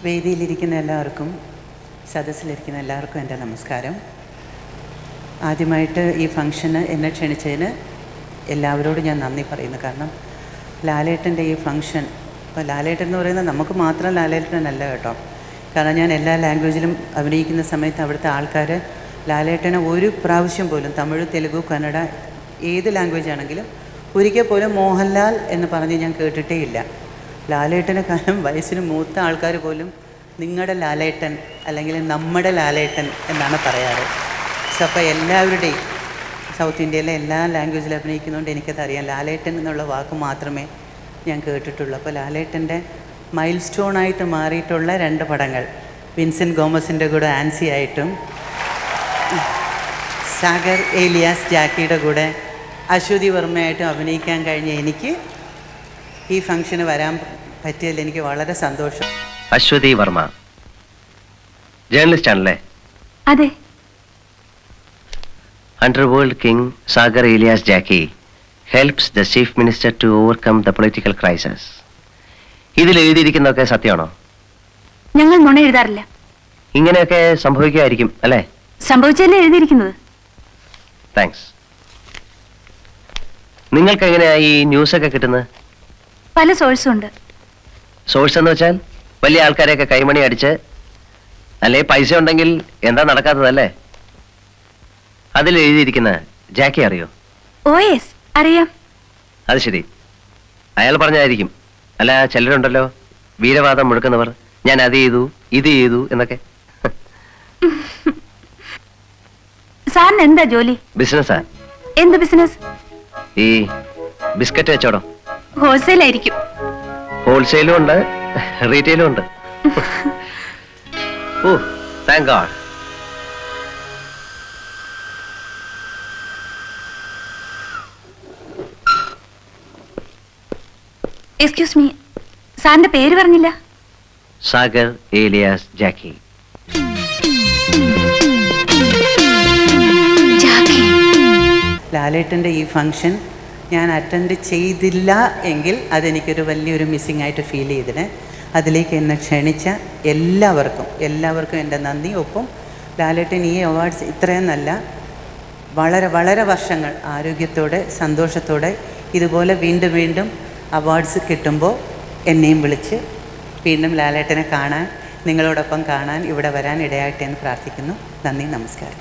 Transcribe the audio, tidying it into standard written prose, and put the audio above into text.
വേദിയിലിരിക്കുന്ന എല്ലാവർക്കും സദസ്സിലിരിക്കുന്ന എല്ലാവർക്കും എൻ്റെ നമസ്കാരം. ആദ്യമായിട്ട് ഈ ഫംഗ്ഷന് എന്നെ ക്ഷണിച്ചതിന് എല്ലാവരോടും ഞാൻ നന്ദി പറയുന്നു. കാരണം ലാലേട്ടൻ്റെ ഈ ഫംഗ്ഷൻ, ഇപ്പോൾ ലാലേട്ടൻ എന്ന് പറയുന്നത് നമുക്ക് മാത്രം ലാലേട്ടനല്ല കേട്ടോ. കാരണം ഞാൻ എല്ലാ ലാംഗ്വേജിലും അഭിനയിക്കുന്ന സമയത്ത് അവിടുത്തെ ആൾക്കാർ ലാലേട്ടനെ ഒരു പ്രാവശ്യം പോലും തമിഴ്, തെലുഗു, കന്നഡ ഏത് ലാംഗ്വേജ് ആണെങ്കിലും ഒരിക്കൽ പോലും മോഹൻലാൽ എന്ന് പറഞ്ഞ് ഞാൻ കേട്ടിട്ടേ ഇല്ല. ലാലേട്ടനെ കാരണം വയസ്സിന് മൂത്ത ആൾക്കാർ പോലും നിങ്ങളുടെ ലാലേട്ടൻ അല്ലെങ്കിൽ നമ്മുടെ ലാലേട്ടൻ എന്നാണ് പറയാറ്. സോ അപ്പോൾ എല്ലാവരുടെയും സൗത്ത് ഇന്ത്യയിലെ എല്ലാ ലാംഗ്വേജിൽ അഭിനയിക്കുന്നതുകൊണ്ട് എനിക്കത് അറിയാം. ലാലേട്ടൻ എന്നുള്ള വാക്ക് മാത്രമേ ഞാൻ കേട്ടിട്ടുള്ളൂ. അപ്പോൾ ലാലേട്ടൻ്റെ മൈൽ സ്റ്റോണായിട്ട് മാറിയിട്ടുള്ള 2 പടങ്ങൾ, വിൻസെൻ്റ് ഗോമസിൻ്റെ കൂടെ ആൻസി ആയിട്ടും സാഗർ ഏലിയാസ് ജാക്കിയുടെ കൂടെ അശ്വതി വർമ്മയായിട്ടും അഭിനയിക്കാൻ കഴിഞ്ഞ എനിക്ക് ഈ ഫംഗ്ഷന് വരാൻ പറ്റിയതിൽ എനിക്ക് വളരെ സന്തോഷം. അശ്വതി വർമ്മ ജേർണലിസ്റ്റ് ആണല്ലേ? അതെ. Underworld king Sagar alias Jackie helps the chief minister to overcome the political crisis. ഇതിൽ എഴുതിയിരിക്കുന്നതൊക്കെ സത്യമാണോ? ഞങ്ങൾ നുണ എഴുതാറില്ല. ഇങ്ങനെയൊക്കെ സംഭവിക്കുമായിരിക്കും അല്ലേ? സംഭവിച്ചല്ലേ എഴുതിയിരിക്കുന്നത്. താങ്ക്സ്. നിങ്ങൾക്ക് എങ്ങനെയാ ഈ ന്യൂസൊക്കെ കിട്ടുന്നത്? പല സോഴ്സും ഉണ്ട്. സോഴ്സ് എന്ന് വെച്ചാൽ വലിയ ആൾക്കാരെയൊക്കെ കൈമണി അടിച്ച്, അല്ലെ പൈസ ഉണ്ടെങ്കിൽ എന്താ നടക്കാത്തതല്ലേ? അതിൽ എഴുതിയിരിക്കുന്ന ജാക്കി അറിയോ? ഓ യെസ്, അറിയാം. അത് ശരി, അയാൾ പറഞ്ഞായിരിക്കും. അല്ല, ചിലരുണ്ടല്ലോ വീരവാദം മുഴക്കുന്നവർ, ഞാൻ അത് ചെയ്തു ഇത് ചെയ്തു എന്നൊക്കെ. സാറിന് എന്താ ജോലി? ബിസിനസ്സാ. എന്ത് ബിസിനസ്? ഈ ബിസ്ക്കറ്റ് കച്ചവടം. ഹോൾസെയിൽ ആയിരിക്കും. ഹോൾസെയിലും ഉണ്ട്, റീറ്റെയിലും ഉണ്ട്. ഓ, താങ്ക് ഗോഡ്. എക്സ്ക്യൂസ് മീ, സാറിന്റെ പേര് പറഞ്ഞില്ല. സാഗർ ഏലിയാസ് ജാക്കി. ലാലേട്ടൻ്റെ ഈ ഫംഗ്ഷൻ ഞാൻ അറ്റൻഡ് ചെയ്തില്ല എങ്കിൽ അതെനിക്കൊരു വലിയൊരു മിസ്സിംഗ് ആയിട്ട് ഫീൽ ചെയ്തിന്. അതിലേക്ക് എന്നെ ക്ഷണിച്ച എല്ലാവർക്കും എൻ്റെ നന്ദി. ഒപ്പം ലാലേട്ടൻ ഈ അവാർഡ്സ് ഇത്രയും നല്ല വളരെ വളരെ വർഷങ്ങൾ ആരോഗ്യത്തോടെ സന്തോഷത്തോടെ ഇതുപോലെ വീണ്ടും അവാർഡ്സ് കിട്ടുമ്പോൾ എന്നെയും വിളിച്ച് വീണ്ടും ലാലേട്ടനെ കാണാൻ, നിങ്ങളോടൊപ്പം കാണാൻ ഇവിടെ വരാൻ ഇടയായിട്ട് എന്ന് പ്രാർത്ഥിക്കുന്നു. നന്ദി, നമസ്കാരം.